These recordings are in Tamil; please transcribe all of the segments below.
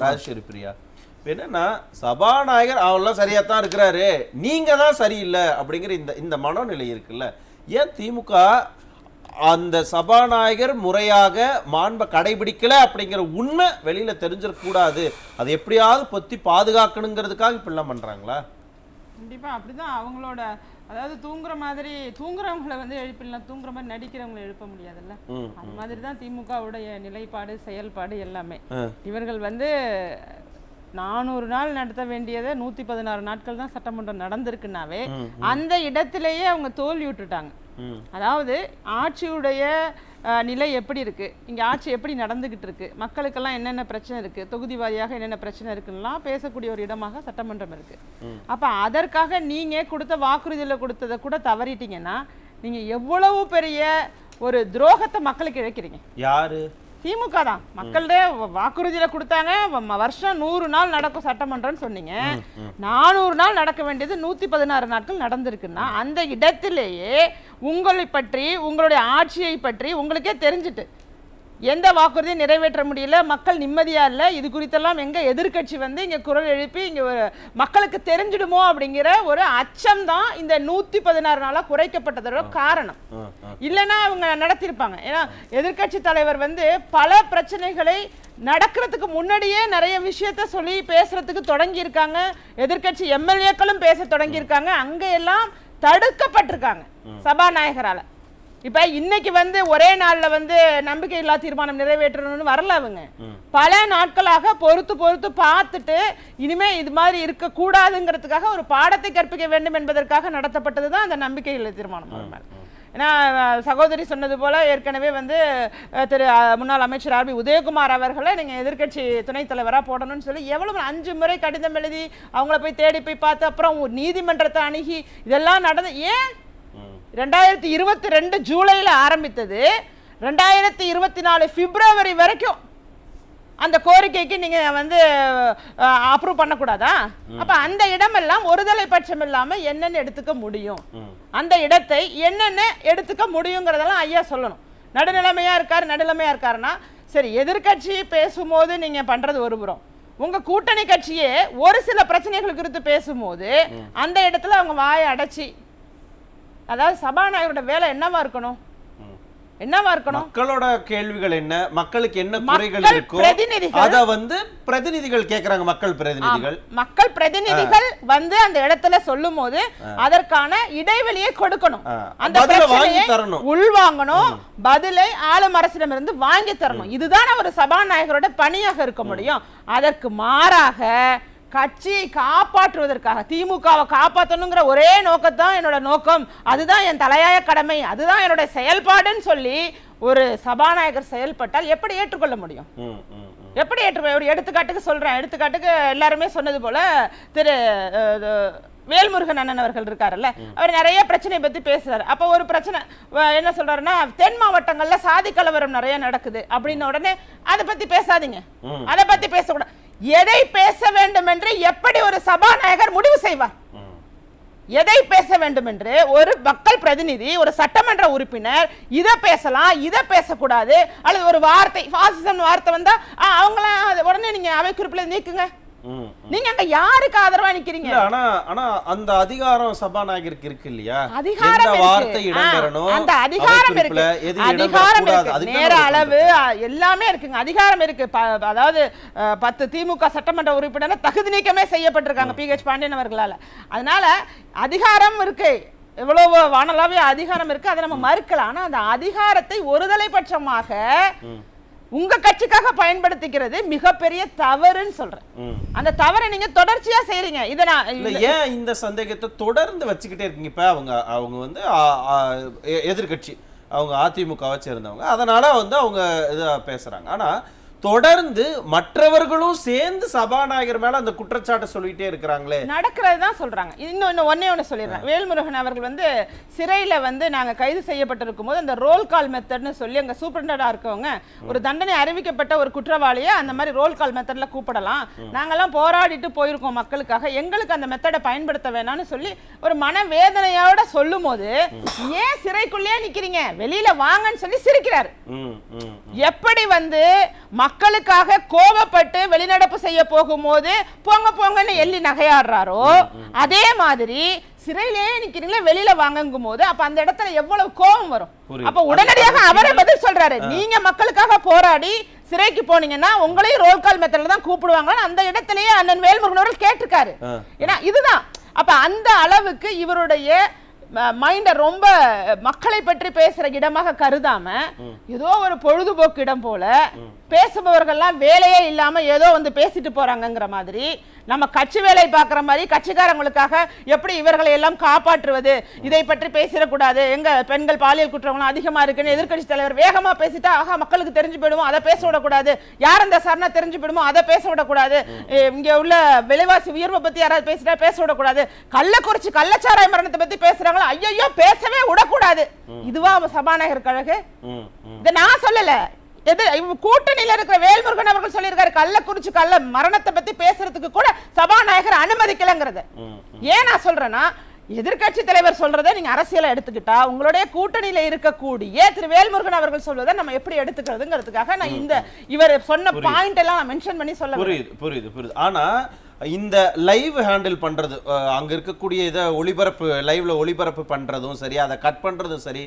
ராஜேஸ்வரி பிரியா. என்னன்னா சபாநாயகர் அவெல்லாம் சரியாத்தான் இருக்கிறாரு, நீங்க தான் சரியில்லை அப்படிங்கிற இந்த மனோநிலை இருக்குல்ல, ஏன் திமுக அந்த சபாநாயகர் முறையாக மாண்பை கடைபிடிக்கல அப்படிங்கிற உண்மை வெளியில தெரிஞ்சிடக்கூடாது, அதை எப்படியாவது பொத்தி பாதுகாக்கணுங்கிறதுக்காக இப்படிலாம் பண்றாங்களா? கண்டிப்பா அப்படிதான். அவங்களோட அதாவது தூங்குறவங்களை வந்து எழுப்பிடலாம், தூங்குற மாதிரி நடிக்கிறவங்களை எழுப்ப முடியாதுல்ல. அது மாதிரி தான் திமுகவுடைய நிலைப்பாடு, செயல்பாடு எல்லாமே. இவர்கள் வந்து 400 நாள் நடத்த வேண்டியதை 116 நாட்கள் தான் சட்டமன்றம் நடந்திருக்குனாவே அந்த இடத்திலேயே அவங்க தோல்வி விட்டுட்டாங்க. அதாவது ஆட்சியுடைய நிலை எப்படி இருக்கு, இங்க ஆட்சி எப்படி நடந்துகிட்டு இருக்கு, மக்களுக்கெல்லாம் என்னென்ன பிரச்சனை இருக்கு, தொகுதி வாரியாக என்னென்ன பிரச்சனை இருக்குலாம் பேசக்கூடிய ஒரு இடமாக சட்டமன்றம் இருக்கு. அப்ப அதற்காக நீங்க கொடுத்த வாக்குறுதியில கொடுத்ததை கூட தவறிட்டீங்கன்னா நீங்க எவ்வளவு பெரிய ஒரு துரோகத்தை மக்களுக்கு இழைக்கிறீங்க. யாரு? திமுக தான். மக்களே வாக்குறுதியில கொடுத்தாங்க, வருஷம் 100 நாள் நடக்கும் சட்டமன்றம்னு சொன்னீங்க. 400 நாள் நடக்க வேண்டியது 116 நாட்கள் நடந்திருக்குன்னா அந்த இடத்திலேயே உங்களை பற்றி, உங்களுடைய ஆட்சியை பற்றி உங்களுக்கே தெரிஞ்சுட்டு எந்த வாக்குறுதியை நிறைவேற்ற முடியல, மக்கள் நிம்மதியா இல்லை, இது குறித்தெல்லாம் எங்க எதிர்கட்சி வந்து இங்க குரல் எழுப்பி இங்க மக்களுக்கு தெரிஞ்சிடுமோ அப்படிங்கிற ஒரு அச்சம் தான் இந்த 116 நாளா குறைக்கப்பட்டதோட காரணம். இல்லைன்னா அவங்க நடத்திருப்பாங்க. ஏன்னா எதிர்கட்சி தலைவர் வந்து பல பிரச்சனைகளை நடக்கிறதுக்கு முன்னாடியே நிறைய விஷயத்த சொல்லி பேசுறதுக்கு தொடங்கி இருக்காங்க. எதிர்கட்சி எம்எல்ஏக்களும் பேச தொடங்கி இருக்காங்க. அங்க எல்லாம் தடுக்கப்பட்டிருக்காங்க சபாநாயகரால. இப்ப இன்னைக்கு வந்து ஒரே நாள்ல வந்து நம்பிக்கையில்லா தீர்மானம் நிறைவேற்றணும்னு வரல. அவங்க பல நாட்களாக பொறுத்து பார்த்துட்டு இனிமே இது மாதிரி இருக்க கூடாதுங்கிறதுக்காக ஒரு பாடத்தை கற்பிக்க வேண்டும் என்பதற்காக நடத்தப்பட்டதுதான் அந்த நம்பிக்கையில்லா தீர்மானம். ஏன்னா சகோதரி சொன்னது போல ஏற்கனவே வந்து திரு முன்னாள் அமைச்சர் ஆர்பி உதயகுமார் அவர்களை நீங்க எதிர்கட்சி துணைத் தலைவரா போடணும்னு சொல்லி எவ்வளவு 5 முறை கடிதம் எழுதி அவங்கள போய் தேடி போய் பார்த்து அப்புறம் நீதிமன்றத்தை அணுகி இதெல்லாம் நடந்து. ஏன் 2022 ஜூலைல ஆரம்பித்தது 2024 பிப்ரவரி வரைக்கும் அந்த கோரிக்கைக்கு நீங்க வந்து அப்ரூவ் பண்ணக்கூடாதா? அப்ப அந்த இடமெல்லாம் ஒருதலை பட்சம் இல்லாம என்னென்ன எடுத்துக்க முடியும், அந்த இடத்தை என்னென்ன எடுத்துக்க முடியுங்கிறதெல்லாம் ஐயா சொல்லணும். நடுநிலைமையா இருக்காருன்னா சரி, எதிர்கட்சி பேசும்போது நீங்க பண்றது ஒருபுறம், உங்க கூட்டணி கட்சியே ஒரு சில பிரச்சனைகள் குறித்து பேசும்போது அந்த இடத்துல அவங்க வாயை அடைச்சி, அதாவது சபாநாயகரோட வேலை என்னவா இருக்கணும்? மக்களோட கேள்விகள் என்ன, மக்களுக்கு என்ன குறைகள் இருக்கோ அத வந்து பிரதிநிதிகள் கேக்குறாங்க. மக்கள் பிரதிநிதிகள் வந்து அந்த இடத்துல சொல்லும் போது அதற்கான இடைவெளியை கொடுக்கணும், அந்த பிரச்சனையை உள்வாங்கணும், பதிலை ஆளும் அரசிடமிருந்து வாங்கி தரணும். இதுதான் ஒரு சபாநாயகரோட பணியாக இருக்க முடியும். அதற்கு மாறாக கட்சியை காப்பாற்றுவதற்காக, திமுகவை காப்பாற்றணுங்கிற ஒரே நோக்கத்தான் என்னோட நோக்கம், அதுதான் என் தலையாய கடமை, அதுதான் என்னோட செயல்பாடுன்னு சொல்லி ஒரு சபாநாயகர் செயல்பட்டால் எப்படி ஏற்றுக்கொள்ள முடியும்? எப்படி ஏற்றுக்கொள்ள? ஒரு எடுத்துக்காட்டுக்கு சொல்றேன். எடுத்துக்காட்டுக்கு எல்லாருமே சொன்னது போல திரு வேல்முருகன் அண்ணன் அவர்கள் இருக்காருல்ல, அவர் நிறைய பிரச்சனை பத்தி பேசுறாரு. அப்ப ஒரு பிரச்சனை என்ன சொல்றாருன்னா, தென் மாவட்டங்கள்ல சாதி கலவரம் நிறைய நடக்குது அப்படின்னு உடனே அதை பத்தி பேசாதீங்க, அதை பத்தி பேசக்கூடாது. எதை பேச வேண்டும் என்று எப்படி ஒரு சபாநாயகர் முடிவு செய்வார்? எதை பேச வேண்டும் என்று ஒரு மக்கள் பிரதிநிதி, ஒரு சட்டமன்ற உறுப்பினர் இதை பேசலாம், இதை பேசக்கூடாது, அல்லது ஒரு வார்த்தை பாசிசம் வார்த்தை வந்தா அவங்கள உடனே நீங்க அவை குறிப்பில் நீக்குங்க. நீங்க அங்க யாருக்கு ஆதரவா நிக்கிறீங்க? ஆனா அந்த அதிகாரம் சபாநாயகருக்கு இருக்கு இல்லையா? அதிகாரம் வார்த்தை இடம்பெறணும், அந்த அதிகாரம் இருக்கு, அதிகாரம் இருக்கு, நேர அளவு எல்லாமே இருக்குங்க, அதிகாரம் இருக்கு. அதாவது 10 திமுக சட்டமன்ற உறுப்பினர் தகுதி நீக்கமே செய்யப்பட்டிருக்காங்க PH பாண்டியன் அவர்களால. அதனால அதிகாரம் இருக்கு, எவ்வளவு வானலாவே அதிகாரம் இருக்கு, அதை நம்ம மறுக்கலாம். ஆனா அந்த அதிகாரத்தை ஒருதலை பட்சமாக உங்க கட்சிக்காக பயன்படுத்திக்கிறது மிகப்பெரிய தவறுன்னு சொல்றேன். அந்த தவறை நீங்க தொடர்ச்சியா செய்றீங்க. இத நான் ஏன் இந்த சந்தேகத்தை தொடர்ந்து வச்சுக்கிட்டே இருக்கீங்க? இப்ப அவங்க வந்து எதிர்கட்சி, அவங்க அதிமுகவை சேர்ந்தவங்க, அதனால வந்து அவங்க இதை பேசுறாங்க. ஆனா தொடர்ந்து மற்றவர்களும் சேர்ந்து சபாநாயகர் மேல அந்த குற்றச்சாட்டை சொல்லிட்டே இருக்கிறாங்களே. நடக்கிறதுதான் சொல்றாங்க. இன்னும் ஒண்ணு சொல்லிடுறேன். வேல்முருகன் அவர்கள் வந்து சிறையில வந்து நாங்க கைது செய்யப்பட்டிருக்கும் போது அந்த ரோல் கால் மெத்தட்னு சொல்லி அங்க சூப்பரண்டா இருக்கவங்க ஒரு தண்டனை அறிவிக்கப்பட்ட ஒரு குற்றவாளியை அந்த மாதிரி ரோல் கால் மெத்தட்ல கூப்பிடலாம், நாங்கெல்லாம் போராடிட்டு போயிருக்கோம் மக்களுக்காக, எங்களுக்கு அந்த மெத்தடை பயன்படுத்த வேணாம்னு சொல்லி ஒரு மனவேதனையோட சொல்லும் போது ஏன் சிறைக்குள்ளேயே நிக்கிறீங்க, வெளியில வாங்கன்னு சொல்லி சிரிக்கிறாரு. எப்படி வந்து மக்களுக்காக கோபப்பட்டு வெளிநடப்பு செய்ய போகும்போது போங்க போங்கன்னு எள்ளி நகையாடுறாரோ அதே மாதிரி சிறையிலேயே நிக்கிறீங்களே வெளியில வாங்குங்கும் போது அப்ப அந்த இடத்துல எவ்வளவு கோபம் வரும். அப்ப உடனடியாக அவரே பதில் சொல்றாரு, நீங்க மக்களுக்காக போராடி சிறைக்கு போனீங்கன்னா உங்களையும் ரோல் கால் மெத்தட்ல தான் கூப்பிடுவாங்க. அந்த இடத்திலேயே அண்ணன் வேல்முருகன் அவர்கள் கேட்டிருக்காரு. ஏன்னா இதுதான் அப்ப அந்த அளவுக்கு இவருடைய மைண்ட ரொம்ப மக்களை பற்றி பேசுற இடமாக கருதாம ஏதோ ஒரு பொழுதுபோக்கு இடம் போல பேசுபவர்கள்லாம் வேலையே இல்லாம ஏதோ வந்து பேசிட்டு போறாங்கங்கிற மாதிரி, நம்ம கட்சி வேலை பார்க்குற மாதிரி கட்சிக்காரங்களுக்காக எப்படி இவர்களை எல்லாம் காப்பாற்றுவது, இதை பற்றி பேசிடக்கூடாது, எங்க பெண்கள் பாலியல் குற்றங்களும் அதிகமா இருக்குன்னு எதிர்கட்சி தலைவர் வேகமா பேசிட்டா ஆஹா மக்களுக்கு தெரிஞ்சு போயிடுமோ அதை பேச விடக்கூடாது, யார் அந்த சரணா தெரிஞ்சு போயிடுமோ அதை பேச விடக்கூடாது, இங்க உள்ள விலைவாசி உயர்வை பத்தி யாராவது பேசிட்டா பேச விடக்கூடாது, கள்ளக்குறிச்சி கள்ளச்சாராய மரணத்தை பத்தி பேசுறாங்களோ ஐயோ பேசவே விடக்கூடாது. இதுவா சபாநாயகர் கழகு? இதை நான் சொல்லல, கூட்டணியில இருக்கிற வேல்முருகன் அவர்கள் சொல்லியிருக்காரு கள்ளக்குறிச்சி கள்ள மரணத்தை பத்தி பேசுறதுக்கு கூட சபாநாயகர் அனுமதிக்கலங்கிறது. ஏன் நான் சொல்றேன்னா, எதிர்கட்சி தலைவர் சொல்றதை நீங்க அரசியலை எடுத்துக்கிட்டா உங்களுடைய கூட்டணியில இருக்கக்கூடிய திரு வேல்முருகன் அவர்கள் சொல்வதை நம்ம எப்படி எடுத்துக்கிறதுங்கிறதுக்காக நான் இந்த இவர் சொன்ன பாயிண்ட் எல்லாம் நான் மென்ஷன் பண்ணி சொல்ல. புரியுது. ஆனா இந்த லைவ் ஹேண்டில் பண்றது, அங்க இருக்கக்கூடிய இதை ஒளிபரப்பு லைவ்ல ஒளிபரப்பு பண்றதும் சரி, அதை கட் பண்றதும் சரி,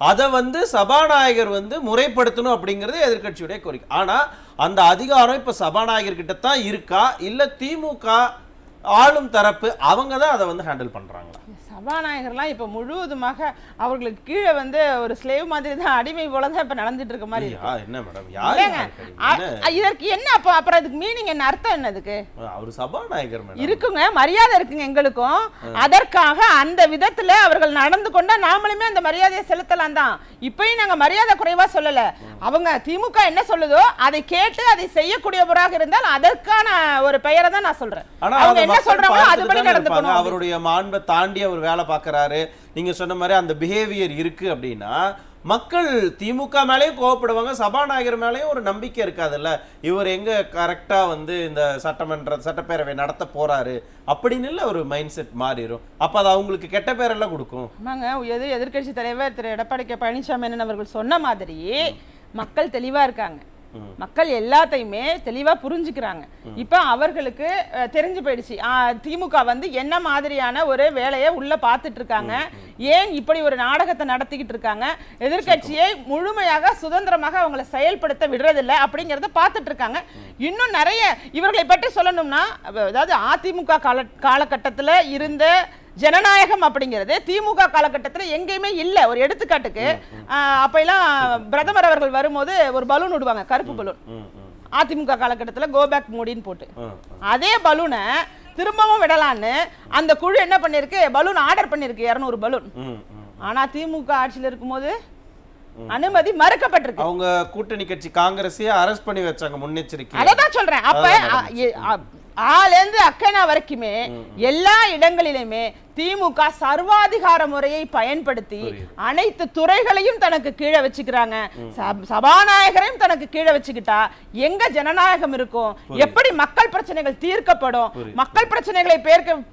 அதை வந்து சபாநாயகர் வந்து முறைப்படுத்தணும் அப்படிங்கிறது எதிர்கட்சியுடைய கோரிக்கை. ஆனா அந்த அதிகாரம் இப்ப சபாநாயகர் கிட்ட தான் இருக்கா, இல்ல திமுக ஆளும் தரப்பு அவங்க தான் அதை வந்து ஹேண்டில் பண்றாங்களா? சபாநாயகர்லாம் இப்ப முழுவதுமாக அவர்களுக்கு கீழே வந்து ஒரு ஸ்லேவ் மாதிரி தான், அடிமை போலதான் இப்ப நடந்துட்டு இருக்க மாதிரி. என்ன மேடம் இதற்கு என்ன அப்புறம் அதுக்கு மீனிங் என்ன, அர்த்தம் என்னதுக்கு? அவர் சபாநாயகர் இருக்குங்க, மரியாதை இருக்குங்க எங்களுக்கும். அதற்காக அந்த விதத்துல அவர்கள் நடந்து கொண்டா நாமளுமே அந்த மரியாதையை செலுத்தலாம் தான். இப்பயும் நாங்க மரியாதை குறைவா சொல்லல. அவங்க திமுக என்ன சொல்லுதோ அதை கேட்டு அதை செய்யக்கூடியவராக இருந்தால் அதற்கான ஒரு பெயரை தான் நான் சொல்றேன். அவங்க என்ன சொல்றாங்களோ அதுபடி நடந்துக்கணும். அவருடைய மாண்பை தாண்டி அவர் வேலை பார்க்கறாரு, நீங்க சொன்ன மாதிரி அந்த பிஹேவியர் இருக்கு அப்படின்னா மக்கள் திமுக மேலேயும் கோவப்படுவாங்க, சபாநாயகர் மேலேயும் ஒரு நம்பிக்கை இருக்காதுல்ல, இவர் எங்க கரெக்டா வந்து இந்த சட்டப்பேரவை நடத்த போறாரு அப்படின்னு ஒரு மைண்ட் செட் மாறிடும். அப்ப அது அவங்களுக்கு கெட்ட பேரெல்லாம் கொடுக்கும். ஆமாங்க, எதிர்கட்சி தலைவர் திரு எடப்பாடி கே பழனிசாமி அவர்கள் சொன்ன மாதிரி மக்கள் தெளிவா இருக்காங்க, மக்கள் எல்லாத்தையுமே தெளிவா புரிஞ்சுக்கிறாங்க. இப்ப அவர்களுக்கு தெரிஞ்சு போயிடுச்சு திமுக வந்து என்ன மாதிரியான ஒரு வேலையை உள்ள பார்த்துட்டு இருக்காங்க, ஏன் இப்படி ஒரு நாடகத்தை நடத்திக்கிட்டு இருக்காங்க, எதிர்கட்சியை முழுமையாக சுதந்திரமாக அவங்களை செயல்படுத்த விடுறதில்லை அப்படிங்கறத பார்த்துட்டு இருக்காங்க. இன்னும் நிறைய இவர்களை பற்றி சொல்லணும்னா, அதாவது அதிமுக காலகட்டத்தில் இருந்த ஜனநாயகம் அப்படிங்கிறது திமுக காலகட்டத்தில் எங்கேயுமே இல்லை. ஒரு எடுத்துக்காட்டுக்கு அப்ப எல்லாம் பிரதமர் அவர்கள் வரும்போது ஒரு பலூன் விடுவாங்க, கருப்பு பலூன், அதிமுக காலகட்டத்தில் கோபேக் மோடின்னு போட்டு. அதே பலூனை திரும்பவும் விடலான்னு அந்த குழு என்ன பண்ணிருக்கு, பலூன் ஆர்டர் பண்ணிருக்கு 200 பலூன். ஆனா திமுக ஆட்சியில் இருக்கும்போது அனுமதி மறுக்கப்பட்டிருக்கு. அவங்க கூட்டணி கட்சி காங்கிரஸையே அரெஸ்ட் பண்ணி வச்சாங்க முன்னெச்சரிக்கை. அதான் சொல்றேன். அப்ப ஆலேந்து அக்கனா வரைக்குமே எல்லா இடங்களிலுமே திமுக சர்வாதிகார முறையை பயன்படுத்தி அனைத்து துறைகளையும் தனக்கு கீழே வச்சுக்கிறாங்க. சபாநாயகரையும் தனக்கு கீழே வச்சுக்கிட்டா எங்க ஜனநாயகம் இருக்கும், எப்படி மக்கள் பிரச்சனைகள் தீர்க்கப்படும், மக்கள் பிரச்சனைகளை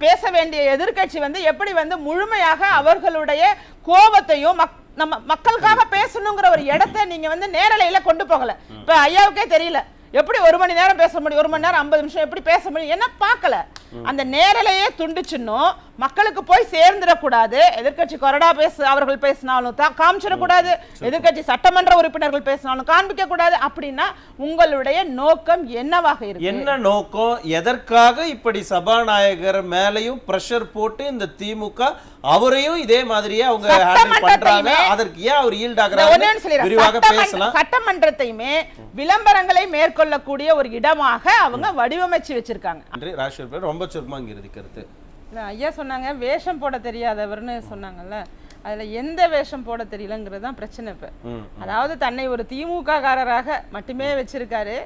பேச வேண்டிய எதிர்கட்சி வந்து எப்படி வந்து முழுமையாக அவர்களுடைய கோபத்தையும் நம்ம மக்களுக்காக பேசணுங்கிற ஒரு இடத்தை நீங்க வந்து நேரலையில கொண்டு போகல. இப்ப ஐயாவுக்கே தெரியல எப்படி 1 மணி நேரம் பேச முடியும், 1 மணி நேரம் 50 நிமிஷம் எப்படி பேச முடியும், என்ன பார்க்கல. அந்த நேரலையே துண்டிச்சுன்னும் மக்களுக்கு போய் சேர்ந்துடக்கூடாது. எதிர்கட்சி கொறடா அவர்கள் பேசினாலும் காமிச்சிடக்கூடாது, எதிர்கட்சி சட்டமன்ற உறுப்பினர்கள் பேசினாலும் காண்பிக்க கூடாது. அப்படின்னா உங்களுடைய நோக்கம் என்னவாக இருக்கு? என்ன நோக்கம், எதற்காக இப்படி சபாநாயகர் மேலையும் பிரஷர் போட்டு இந்த திமுக அவரையும் இதே மாதிரியே அவங்க ஹேண்டில் பண்றாங்க, அதற்கு ஏன் அவர் ஈல்ட் ஆகுறாங்க விரிவாக பேசலாம். சட்டமன்றத்தையுமே விளம்பரங்களை மேற்கொள்ளக்கூடிய ஒரு இடமாக அவங்க வடிவமைச்சு வச்சிருக்காங்க. ரொம்ப சுருக்கமா இறுதி கருத்து. ஐயா சொன்னாங்க வேஷம் போட தெரியாதவர்னு சொன்னாங்கல்ல, அதுல எந்த வேஷம் போட தெரியலங்கிறது தான் பிரச்சனை. இப்ப அதாவது தன்னை ஒரு திமுக காரராக மட்டுமே வச்சிருக்காரு,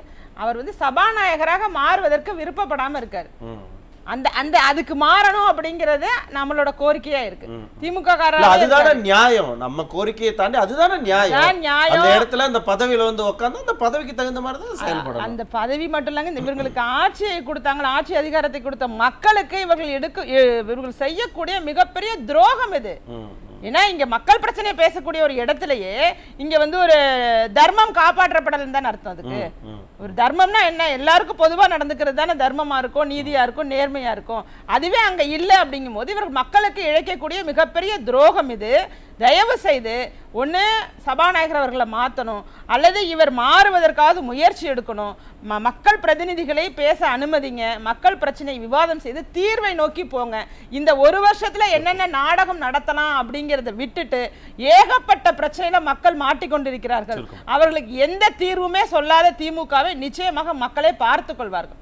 அவர் வந்து சபாநாயகராக மாறுவதற்கு விருப்பப்படாம இருக்காரு. அந்த அதுக்கு மாறணும் அப்படிங்கறது நம்மளோட கோரிக்கையா இருக்கு. திமுக அதுதான நியாயம், நம்ம கோரிக்கையை தாண்டி அதுதான நியாயம். அந்த இடத்துல அந்த பதவியில வந்து உட்கார்ந்து அந்த பதவிக்கு தகுந்த மாதிரி தான் செயல்படணும். அந்த பதவி மட்டும் இல்லங்க, இவர்களுக்கு ஆட்சியை கொடுத்தாங்க, ஆட்சி அதிகாரத்தை கொடுத்த மக்களுக்கு இவர்கள் செய்யக்கூடிய மிகப்பெரிய துரோகம் இது. ஏன்னா இங்க மக்கள் பிரச்சனையை பேசக்கூடிய ஒரு இடத்துலயே இங்க வந்து ஒரு தர்மம் காப்பாற்றப்படலன்னு தானே அர்த்தம். அதுக்கு ஒரு தர்மம்னா என்ன, எல்லாருக்கும் பொதுவா நடந்துக்கிறது தானே தர்மமா இருக்கும், நீதியா இருக்கும், நேர்மையா இருக்கும். அதுவே அங்க இல்லை அப்படிங்கும் போது இவர்கள் மக்களுக்கு இழைக்கக்கூடிய மிகப்பெரிய துரோகம் இது. தயவு செய்து ஒன்று சபாநாயகர் அவர்களை மாற்றணும், அல்லது இவர் மாறுவதற்காவது முயற்சி எடுக்கணும். மக்கள் பிரதிநிதிகளை பேச அனுமதிங்க, மக்கள் பிரச்சனை விவாதம் செய்து தீர்வை நோக்கி போங்க. இந்த ஒரு வருஷத்துல என்னென்ன நாடகம் நடத்தலாம் அப்படிங்கிறத விட்டுட்டு ஏகப்பட்ட பிரச்சனையில மக்கள் மாட்டிக்கொண்டிருக்கிறார்கள். அவர்களுக்கு எந்த தீர்வுமே சொல்லாத திமுகவை நிச்சயமாக மக்களே பார்த்துக் கொள்வார்கள்.